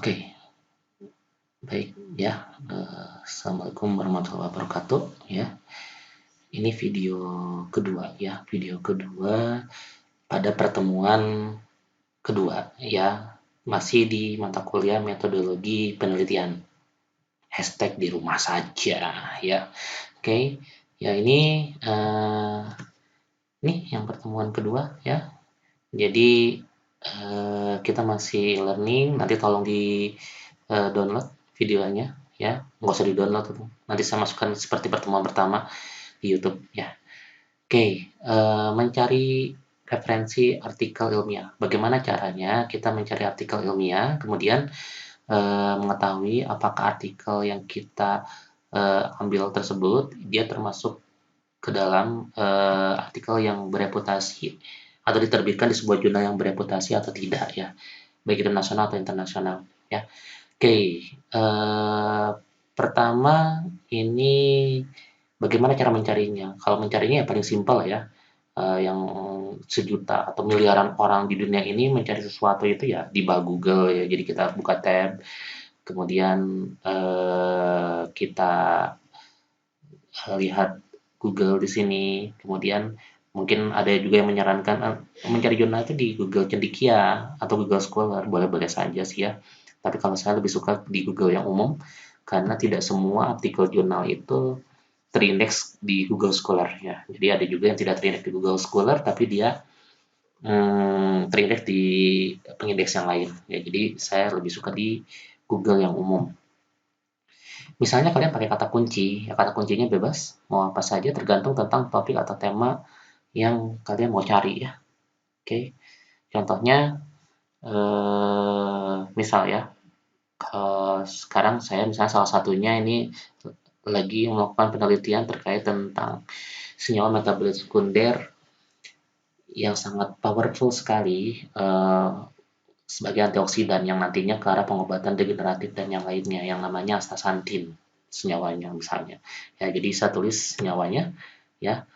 Oke, baik ya. Assalamualaikum warahmatullahi wabarakatuh ya. Ini video kedua ya, video kedua pada pertemuan kedua ya. Masih di mata kuliah metodologi penelitian. Hashtag di rumah saja ya. Oke, ya ini yang pertemuan kedua ya. Jadi kita masih learning, nanti tolong di download videonya ya, nggak usah di download itu, nanti saya masukkan seperti pertemuan pertama di YouTube ya. Oke, mencari referensi artikel ilmiah. Bagaimana caranya kita mencari artikel ilmiah, kemudian mengetahui apakah artikel yang kita ambil tersebut dia termasuk ke dalam artikel yang bereputasi atau diterbitkan di sebuah jurnal yang bereputasi atau tidak ya, baik itu nasional atau internasional ya. Oke, pertama ini bagaimana cara mencarinya? Kalau mencarinya ya paling simpel ya, yang sejuta atau miliaran orang di dunia ini mencari sesuatu itu ya di bawah Google ya. Jadi kita buka tab, kemudian kita lihat Google di sini, kemudian mungkin ada juga yang menyarankan mencari jurnal itu di Google Cendekia atau Google Scholar, boleh-boleh saja sih ya. Tapi kalau saya lebih suka di Google yang umum, karena tidak semua artikel jurnal itu terindeks di Google Scholar ya. Jadi ada juga yang tidak terindeks di Google Scholar, tapi dia terindeks di pengindeks yang lain ya. Jadi saya lebih suka di Google yang umum. Misalnya kalian pakai kata kunci, ya kata kuncinya bebas, mau apa saja tergantung tentang topik atau tema yang kalian mau cari ya. Oke, contohnya misal ya, sekarang saya misalnya salah satunya ini lagi melakukan penelitian terkait tentang senyawa metabolit sekunder yang sangat powerful sekali sebagai antioksidan yang nantinya ke arah pengobatan degeneratif dan yang lainnya yang namanya astaxanthin senyawanya misalnya ya. Jadi saya tulis senyawanya ya,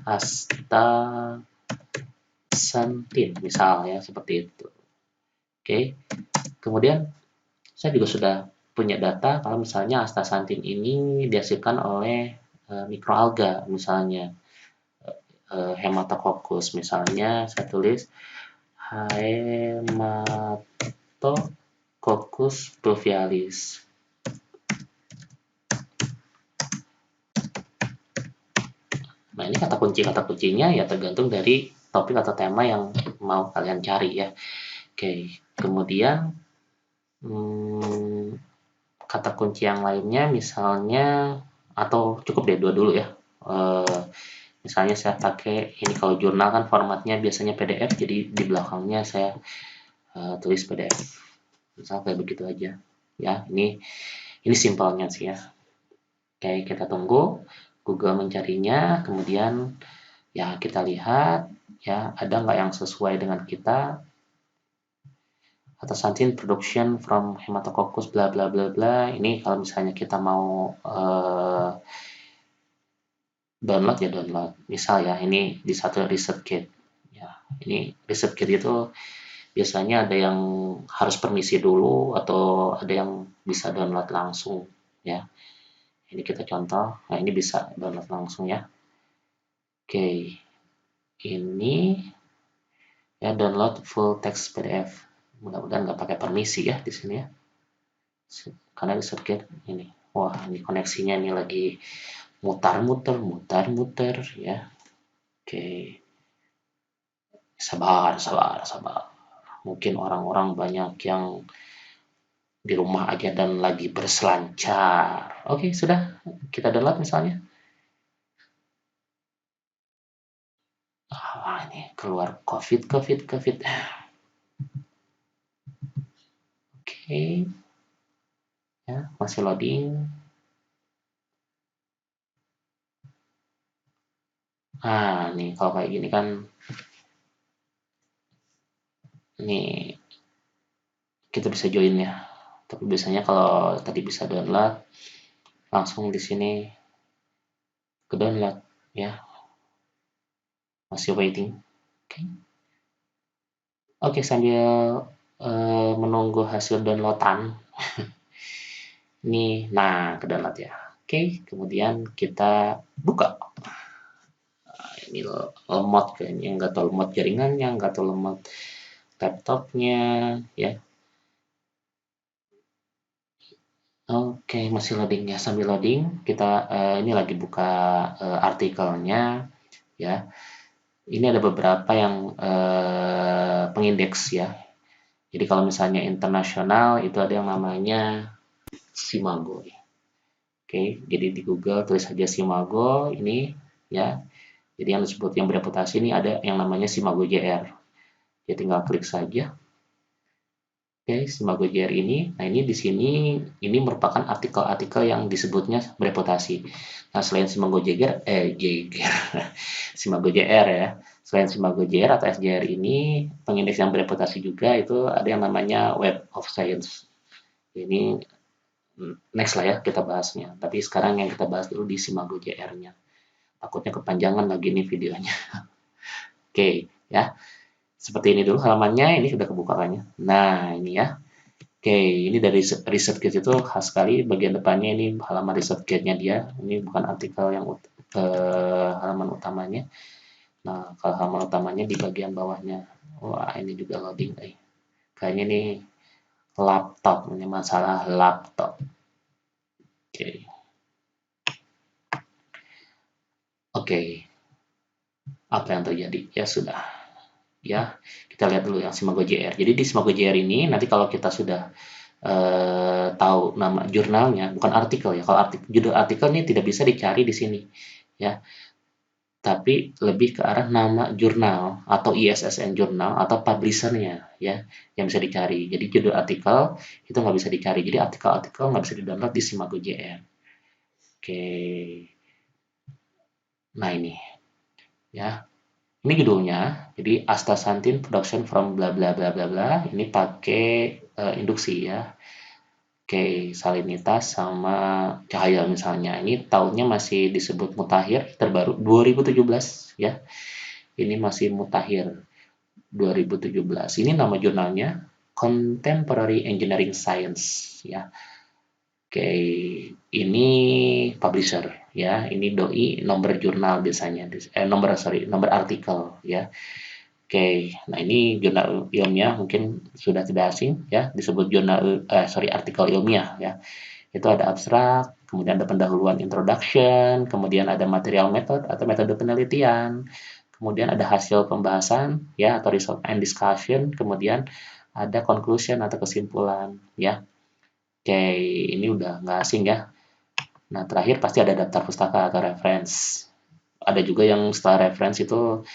astaxanthin misal ya, seperti itu. Oke, kemudian saya juga sudah punya data kalau misalnya astaxanthin ini dihasilkan oleh mikroalga misalnya Haematococcus misalnya, saya tulis Haematococcus pluvialis. Nah, ini kata kuncinya ya tergantung dari topik atau tema yang mau kalian cari ya. Oke, kemudian kata kunci yang lainnya misalnya, atau cukup deh dua dulu ya. Misalnya saya pakai ini, kalau jurnal kan formatnya biasanya PDF, jadi di belakangnya saya tulis PDF. Misal kayak begitu aja. Ya, ini simpelnya sih ya. Oke, kita tunggu Google mencarinya, kemudian ya kita lihat ya ada nggak yang sesuai dengan kita. Astaxanthin production from Haematococcus bla bla bla bla. Ini kalau misalnya kita mau download ya download. Misal ya ini di satu ResearchGate. Ya, ini ResearchGate itu biasanya ada yang harus permisi dulu atau ada yang bisa download langsung ya. Ini kita contoh. Nah, ini bisa download langsung ya. Oke. Ini ya download full text PDF. Mudah-mudahan nggak pakai permisi ya di sini ya. Karena ResearchGate ini. Wah, ini koneksinya ini lagi mutar-muter ya. Oke. Sabar. Mungkin orang-orang banyak yang di rumah aja dan lagi berselancar. Oke, sudah. Kita download misalnya. Ini keluar COVID. Oke. Ya, masih loading. Nih kalau kayak gini kan, nih kita bisa join ya. Tapi biasanya kalau tadi bisa download, langsung di sini ke download ya. Masih waiting. Oke, sambil menunggu hasil downloadan. Ini, nah, ke download ya. Oke, kemudian kita buka. Nah, ini lemot kayaknya, nggak tahu lemot jaringannya, nggak tahu lemot laptopnya, ya. Oke, masih loading ya. Sambil loading, kita ini lagi buka artikelnya, ya. Ini ada beberapa yang pengindeks ya. Jadi kalau misalnya internasional itu ada yang namanya Simago. Oke, jadi di Google tulis saja Simago ini ya. Jadi yang disebut yang bereputasi ini ada yang namanya Simago JR. Ya tinggal klik saja. Oke, Simago JR ini. Nah, ini di sini ini merupakan artikel-artikel yang disebutnya bereputasi. Nah, selain Simago JR Simago JR ya. Selain Simago JR atau SJR ini, pengindeks yang bereputasi juga itu ada yang namanya Web of Science. Ini next lah ya kita bahasnya. Tapi sekarang yang kita bahas dulu di Simago JR-nya. Takutnya kepanjangan lagi nih videonya. Oke, ya. Seperti ini dulu halamannya, ini sudah kebuka kan ya. Nah, ini ya. Oke, ini dari riset kit itu khas sekali. Bagian depannya ini halaman riset kit-nya dia. Ini bukan artikel yang ke halaman utamanya. Nah, kalau halaman utamanya di bagian bawahnya. Wah, ini juga loading. Kayaknya ini laptop. Ini masalah laptop. Oke. Oke. Apa yang terjadi? Ya sudah. Ya, kita lihat dulu yang Simago JR. Jadi di Simago JR ini nanti kalau kita sudah tahu nama jurnalnya, bukan artikel ya. Kalau judul artikel ini tidak bisa dicari di sini, ya. Tapi lebih ke arah nama jurnal atau ISSN jurnal atau publishernya, ya, yang bisa dicari. Jadi judul artikel itu nggak bisa dicari. Jadi artikel-artikel nggak bisa di-download di Simago JR. Oke. Nah ini, ya. Ini judulnya. Jadi astaxanthin production from bla bla bla bla bla. Ini pakai induksi ya. Oke, salinitas sama cahaya misalnya. Ini tahunnya masih disebut mutakhir terbaru 2017 ya. Ini masih mutakhir 2017. Ini nama jurnalnya Contemporary Engineering Science ya. Oke, ini publisher ya. Ini doi nomor jurnal biasanya. Nomor artikel ya. Oke, nah ini jurnal ilmiah mungkin sudah tidak asing ya, disebut artikel ilmiah ya. Itu ada abstrak, kemudian ada pendahuluan introduction, kemudian ada material method atau metode penelitian, kemudian ada hasil pembahasan ya atau result and discussion, kemudian ada conclusion atau kesimpulan ya. Oke, ini udah nggak asing ya. Nah, terakhir pasti ada daftar pustaka atau reference. Ada juga yang setelah reference itu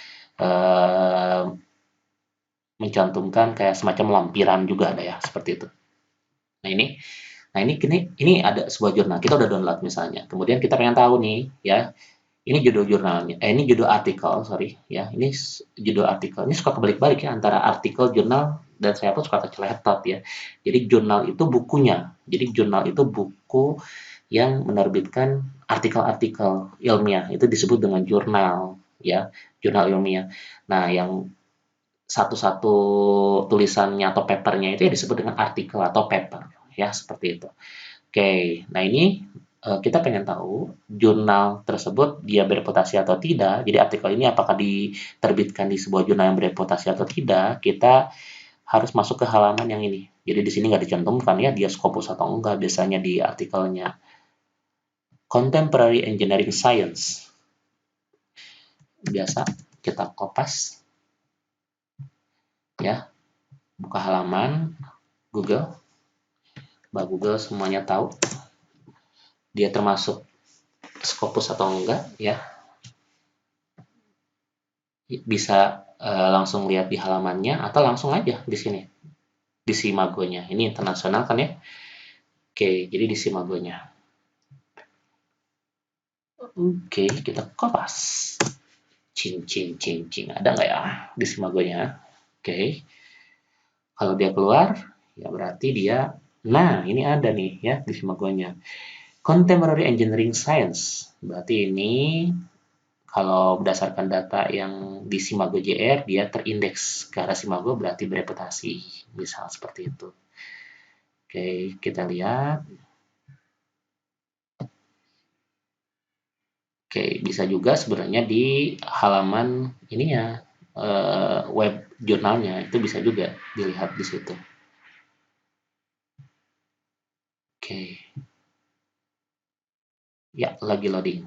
mencantumkan kayak semacam lampiran juga ada ya seperti itu. Nah ini ada sebuah jurnal kita udah download misalnya. Kemudian kita pengen tahu nih ya ini judul jurnalnya, ini judul artikel sorry ya ini judul artikel ini suka kebalik-balik ya antara artikel jurnal dan saya pun suka keceletot ya. Jadi jurnal itu bukunya. Jadi jurnal itu buku yang menerbitkan artikel-artikel ilmiah itu disebut dengan jurnal ya jurnal ilmiah. Nah yang satu-satu tulisannya atau papernya itu ya disebut dengan artikel atau paper ya seperti itu. Oke, nah ini kita pengen tahu jurnal tersebut dia bereputasi atau tidak. Jadi artikel ini apakah diterbitkan di sebuah jurnal yang bereputasi atau tidak. Kita harus masuk ke halaman yang ini. Jadi di sini nggak dicantumkan ya dia Scopus atau enggak biasanya di artikelnya. Contemporary Engineering Science. Biasa kita kopas ya buka halaman Google. Mbak Google semuanya tahu dia termasuk Scopus atau enggak ya bisa langsung lihat di halamannya atau langsung aja di sini di Simagonya. Ini internasional kan ya. Oke, jadi di Simagonya. Oke, kita kopas. Cing. Ada nggak ya di Simagonya? Oke. Kalau dia keluar, ya berarti dia, nah ini ada nih ya di Simagonya. Contemporary Engineering Science. Berarti ini Kalau berdasarkan data yang di Simago JR, dia terindeks ke arah Simago berarti bereputasi, misal seperti itu. Oke, kita lihat. Oke, bisa juga sebenarnya di halaman ini ya, web jurnalnya itu bisa juga dilihat di situ. Oke, ya lagi loading.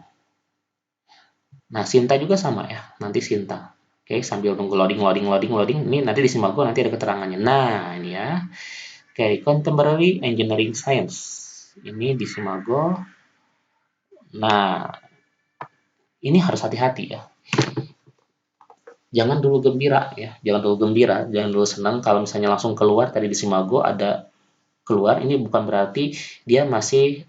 Nah, Sinta juga sama ya, nanti Sinta. Oke, sambil nunggu loading. Ini nanti di Simago nanti ada keterangannya. Nah, ini ya. Oke, Contemporary Engineering Science. Ini di Simago. Nah, ini harus hati-hati ya. Jangan dulu gembira ya, jangan dulu senang kalau misalnya langsung keluar tadi di Simago ada keluar, ini bukan berarti dia masih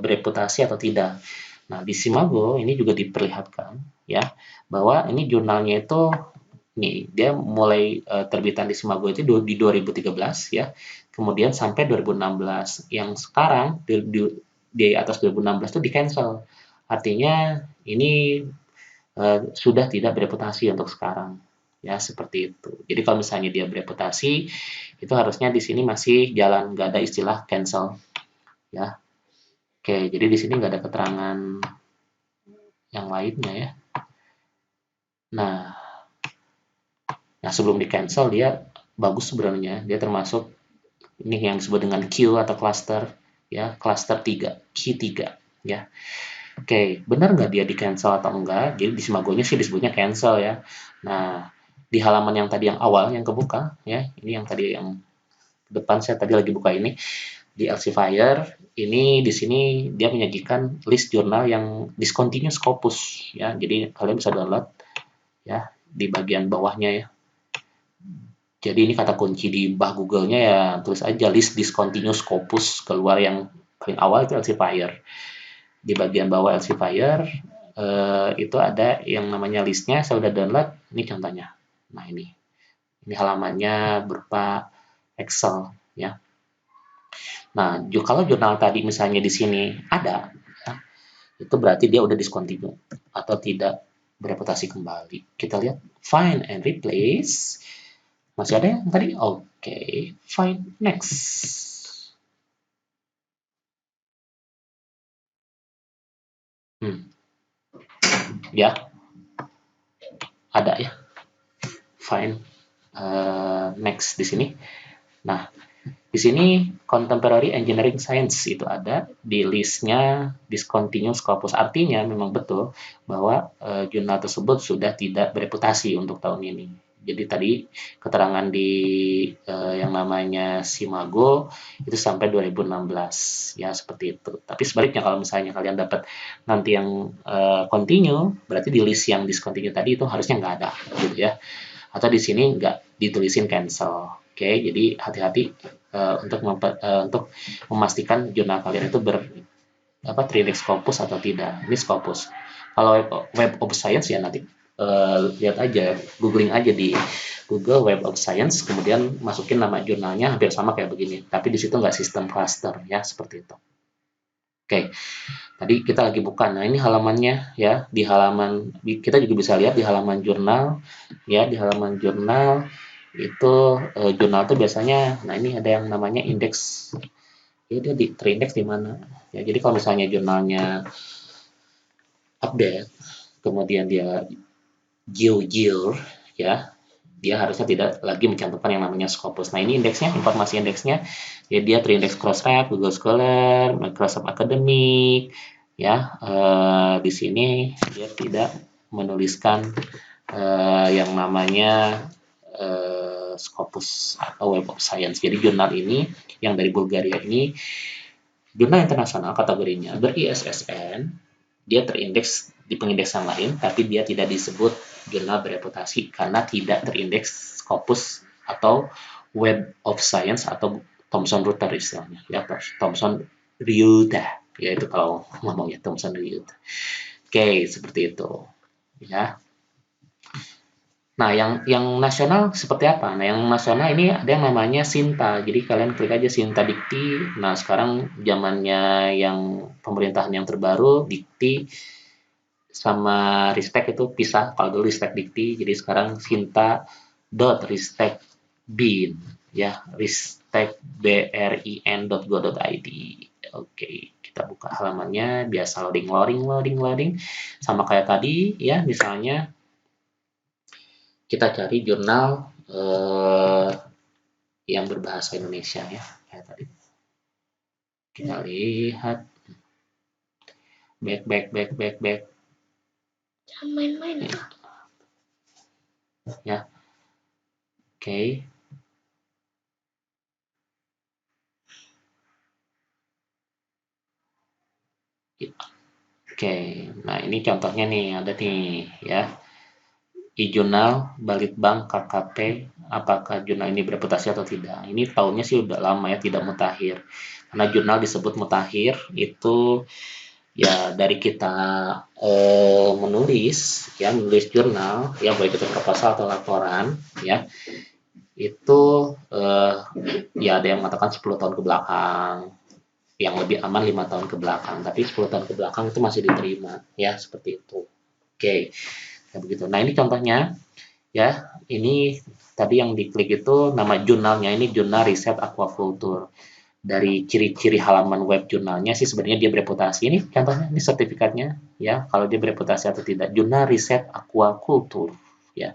bereputasi atau tidak. Nah, di Simago ini juga diperlihatkan ya bahwa ini jurnalnya itu nih dia mulai terbitan di Simago itu di 2013 ya. Kemudian sampai 2016. Yang sekarang di atas 2016 itu di cancel. Artinya ini sudah tidak bereputasi untuk sekarang. Ya, seperti itu. Jadi kalau misalnya dia bereputasi, itu harusnya di sini masih jalan, nggak ada istilah cancel. Ya, oke. Jadi di sini nggak ada keterangan yang lainnya ya. Nah, nah sebelum di cancel dia bagus sebenarnya. Dia termasuk ini yang disebut dengan Q atau cluster ya, cluster 3, Q3 ya. Oke, benar nggak dia di cancel atau enggak? Jadi di Simagonya sih disebutnya cancel ya. Nah, di halaman yang tadi yang awal yang kebuka ya, ini yang tadi yang depan saya tadi lagi buka ini di Elsevier ini di sini dia menyajikan list jurnal yang discontinuous Scopus ya. Jadi kalian bisa download ya di bagian bawahnya ya. Jadi ini kata kunci di bah Google-nya ya tulis aja list discontinuous Scopus keluar yang paling awal itu Elsevier. Di bagian bawah Elsevier itu ada yang namanya listnya saya udah download ini contohnya. Nah ini halamannya berupa Excel ya. Nah kalau jurnal tadi misalnya di sini ada ya, itu berarti dia udah discontinue atau tidak bereputasi kembali. Kita lihat find and replace. Masih ada yang tadi? Oke, find next. Ya, ada ya. Find next di sini. Nah, di sini Contemporary Engineering Science itu ada di listnya discontinuous Scopus. Artinya memang betul bahwa jurnal tersebut sudah tidak bereputasi untuk tahun ini. Jadi tadi keterangan di yang namanya Simago itu sampai 2016 ya seperti itu. Tapi sebaliknya kalau misalnya kalian dapat nanti yang continue, berarti di list yang discontinue tadi itu harusnya nggak ada gitu ya. Atau di sini nggak ditulisin cancel. Oke, jadi hati-hati untuk memastikan jurnal kalian itu terindex Scopus atau tidak. Ini Scopus. Kalau Web of Science ya nanti lihat aja, googling aja di Google Web of Science, kemudian masukin nama jurnalnya hampir sama kayak begini. Tapi di situ nggak sistem cluster ya seperti itu. Oke, tadi kita lagi buka. Nah, ini halamannya ya, di halaman kita juga bisa lihat di halaman jurnal ya, di halaman jurnal itu jurnal itu biasanya nah ini ada yang namanya indeks. Ya, dia terindeks di mana? Ya, jadi kalau misalnya jurnalnya update, kemudian dia year ya, dia harusnya tidak lagi mencantumkan yang namanya Scopus. Nah, ini indeksnya, informasi indeksnya, ya dia terindeks Crossref, Google Scholar, Microsoft Academic, ya di sini dia tidak menuliskan yang namanya Scopus atau Web of Science. Jadi jurnal ini yang dari Bulgaria ini jurnal internasional kategorinya ber-ISSN, dia terindeks di pengindeksan lain, tapi dia tidak disebut jurnal bereputasi karena tidak terindeks Scopus atau Web of Science atau Thomson Reuters istilahnya. Ya, Thomson Reuters, ya itu kalau ngomongnya Thomson Reuters. Oke, seperti itu. Ya. Nah, yang nasional seperti apa? Nah, yang nasional ini ada yang namanya Sinta. Jadi kalian klik aja Sinta Dikti. Nah, sekarang zamannya yang pemerintahan yang terbaru Dikti sama Ristek itu pisah. Kalau dulu Ristek Dikti, jadi sekarang sinta.ristekbin, ya, ristekbrin.go.id. Oke, kita buka halamannya, biasa loading. Sama kayak tadi, ya, misalnya kita cari jurnal yang berbahasa Indonesia, ya, kayak tadi. Kita lihat, back. Jangan main-main tuh. Ya, oke. Oke, nah ini contohnya nih, ada nih, ya. I-Jurnal, Balitbank, KKP, apakah jurnal ini bereputasi atau tidak? Ini tahunnya sih udah lama ya, tidak mutakhir. Karena jurnal disebut mutakhir, itu ya dari kita menulis jurnal, ya baik itu proposal atau laporan, ya, itu ya ada yang mengatakan 10 tahun ke belakang, yang lebih aman 5 tahun ke belakang, tapi 10 tahun ke belakang itu masih diterima, ya, seperti itu. Oke, ya begitu. Nah, ini contohnya, ya. Ini tadi yang diklik itu nama jurnalnya, ini jurnal riset aquaculture. Dari ciri-ciri halaman web jurnalnya sih sebenarnya dia bereputasi. Ini contohnya, ini sertifikatnya, ya, kalau dia bereputasi atau tidak. Jurnal riset aquaculture, ya.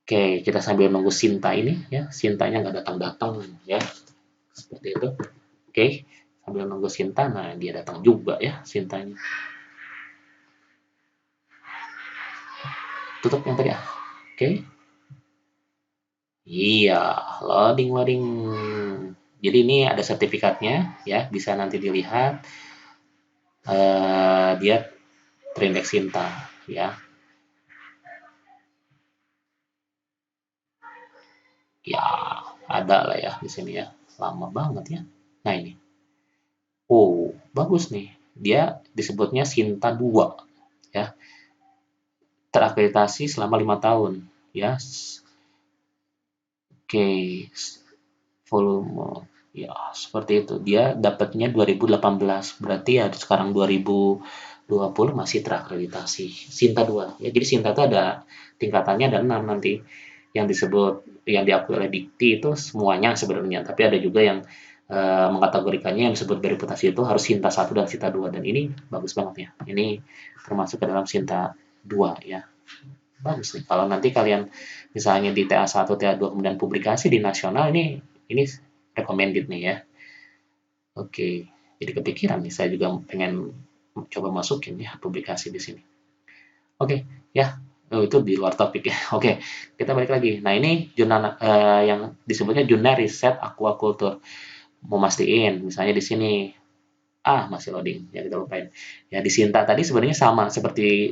Oke, kita sambil nunggu Sinta ini, ya. Sintanya nggak datang-datang, ya. Seperti itu. Oke, sambil nunggu Sinta, nah dia datang juga ya Sintanya. Tutup yang tadi ah. Oke. Iya, loading. Jadi ini ada sertifikatnya ya, bisa nanti dilihat. Dia terindeks Sinta ya. Ya, ada lah ya di sini ya. Lama banget ya. Nah ini. Oh, bagus nih. Dia disebutnya Sinta 2 ya. Terakreditasi selama 5 tahun ya. Oke, volume ya seperti itu. Dia dapatnya 2018, berarti ya sekarang 2020 masih terakreditasi. Sinta 2. Ya, jadi Sinta itu ada tingkatannya, ada 6 nanti. Yang disebut, yang diakui oleh Dikti itu semuanya sebenarnya, tapi ada juga yang mengkategorikannya yang disebut bereputasi itu harus Sinta 1 dan Sinta 2, dan ini bagus banget ya. Ini termasuk ke dalam Sinta 2 ya. Bagus nih. Kalau nanti kalian misalnya di TA1, TA2 kemudian publikasi di nasional, ini recommended nih ya. Oke. Jadi kepikiran nih, saya juga pengen coba masukin ya publikasi di sini. Oke, ya. Oh, itu di luar topik ya. Oke, kita balik lagi. Nah, ini jurnal yang disebutnya jurnal riset aquaculture. Mau mastiin, misalnya di sini masih loading, ya kita lupain. Ya di Sinta tadi sebenarnya sama seperti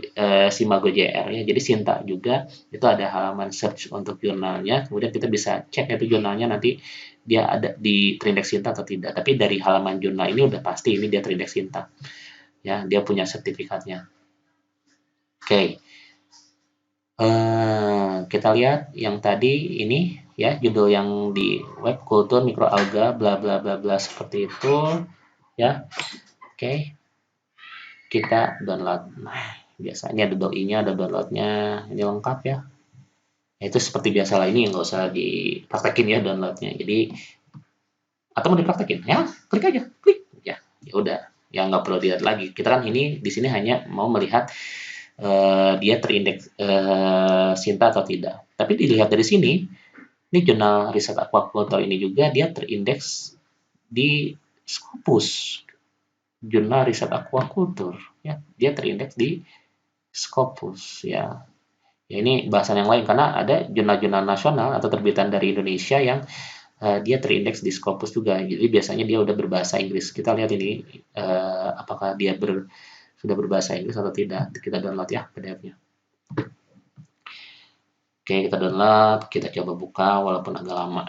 Simago JR ya. Jadi Sinta juga itu ada halaman search untuk jurnalnya, kemudian kita bisa cek itu jurnalnya nanti dia ada di terindeks Sinta atau tidak. Tapi dari halaman jurnal ini udah pasti ini dia terindeks Sinta. Ya, dia punya sertifikatnya. Oke. Kita lihat yang tadi ini ya, judul yang di web kultur mikroalga bla bla bla bla seperti itu ya. Oke. Kita download. Nah, biasanya ada doi-nya, ada downloadnya, ini lengkap ya. Itu seperti biasa lah, ini nggak usah dipraktekin ya downloadnya. Jadi atau mau dipraktekin ya, klik aja, klik ya udah, ya nggak perlu dilihat lagi. Kita kan ini di sini hanya mau melihat dia terindeks Sinta atau tidak. Tapi dilihat dari sini, ini jurnal riset aquaculture ini juga dia terindeks di Scopus, jurnal riset aquaculture ya, dia terindeks di Scopus ya. Ya ini bahasan yang lain karena ada jurnal-jurnal nasional atau terbitan dari Indonesia yang dia terindeks di Scopus juga. Jadi biasanya dia udah berbahasa Inggris. Kita lihat ini apakah dia sudah berbahasa Inggris atau tidak. Kita download ya PDF-nya. Oke, kita download, kita coba buka walaupun agak lama.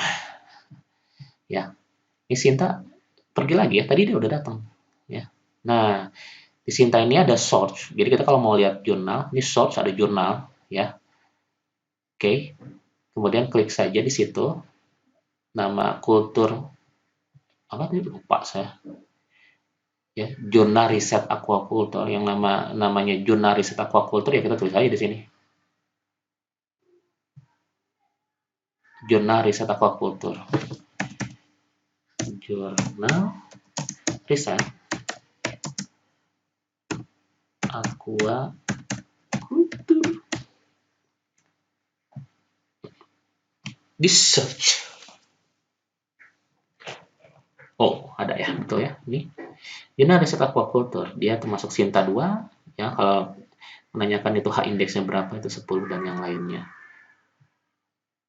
Ya, ini Sinta pergi lagi ya. Tadi dia udah datang. Ya. Nah, di Sinta ini ada search. Jadi kita kalau mau lihat jurnal, ini search ada jurnal ya. Oke, kemudian klik saja di situ nama kultur apa tadi lupa saya. ya, jurnal riset aquaculture yang namanya jurnal riset aquaculture, ya kita tulis aja di sini. Jurnal riset aquaculture. Jurnal riset aquaculture. Di search. Oh, ada ya, betul ya. Ini jurnal riset aquaculture, dia termasuk Sinta 2 ya. Kalau menanyakan itu H indeksnya berapa, itu 10 dan yang lainnya.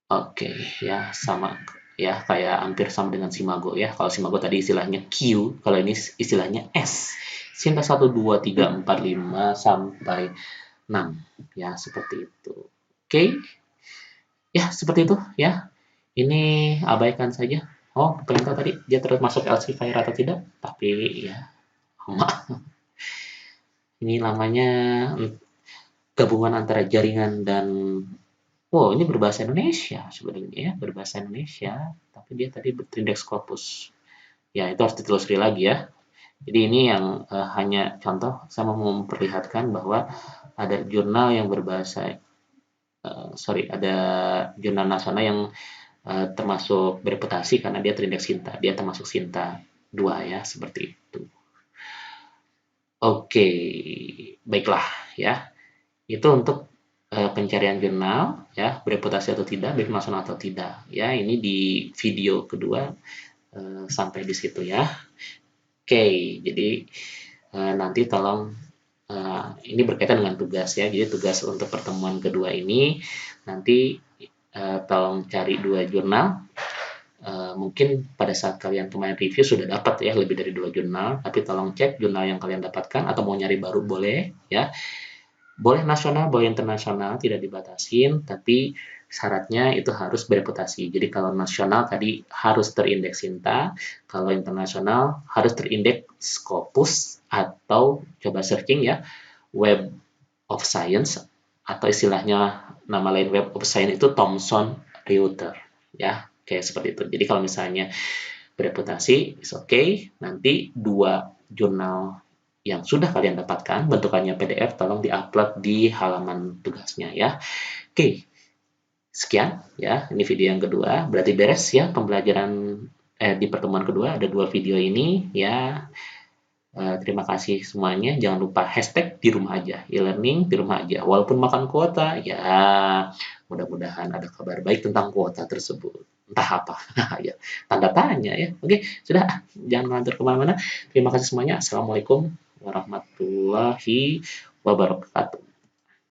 Oke, ya sama ya, kayak hampir sama dengan Simago ya. Kalau Simago tadi istilahnya Q, kalau ini istilahnya S. Sinta 1, 2, 3, 4, 5 sampai 6 ya, seperti itu. Oke. Ya, seperti itu ya. Ini abaikan saja. Oh, pengen tahu tadi dia termasuk LC Fire atau tidak? Tapi ya, ini namanya gabungan antara jaringan dan, oh, ini berbahasa Indonesia sebenarnya ya, berbahasa Indonesia, tapi dia tadi berindeks Scopus. Ya, itu harus ditelusuri lagi ya. Jadi ini yang hanya contoh, saya mau memperlihatkan bahwa ada jurnal yang berbahasa, ada jurnal nasional yang termasuk bereputasi karena dia terindeks Sinta. Dia termasuk Sinta 2 ya, seperti itu. Oke, baiklah ya. Itu untuk pencarian jurnal ya, bereputasi atau tidak, baik nasional atau tidak. Ya, ini di video kedua sampai di situ ya. Oke, jadi nanti tolong, ini berkaitan dengan tugas ya. Jadi tugas untuk pertemuan kedua ini nanti tolong cari 2 jurnal. Mungkin pada saat kalian kemarin review sudah dapat ya lebih dari 2 jurnal, tapi tolong cek jurnal yang kalian dapatkan atau mau nyari baru boleh ya. Boleh nasional, boleh internasional, tidak dibatasin, tapi syaratnya itu harus bereputasi. Jadi kalau nasional tadi harus terindeks Sinta, kalau internasional harus terindeks Scopus atau coba searching ya, Web of Science, atau istilahnya nama lain Web of Science itu Thomson Reuters ya, kayak seperti itu. Jadi kalau misalnya bereputasi, is okay. Nanti 2 jurnal yang sudah kalian dapatkan bentukannya PDF tolong diupload di halaman tugasnya ya. Oke, sekian ya, ini video yang kedua, berarti beres ya pembelajaran di pertemuan kedua, ada 2 video ini ya. Terima kasih semuanya, jangan lupa hashtag di rumah aja, e-learning di rumah aja, walaupun makan kuota ya, mudah-mudahan ada kabar baik tentang kuota tersebut, entah apa. Ya, tanda tanya ya. Oke, sudah, jangan ngantur kemana-mana. Terima kasih semuanya, assalamualaikum warahmatullahi wabarakatuh.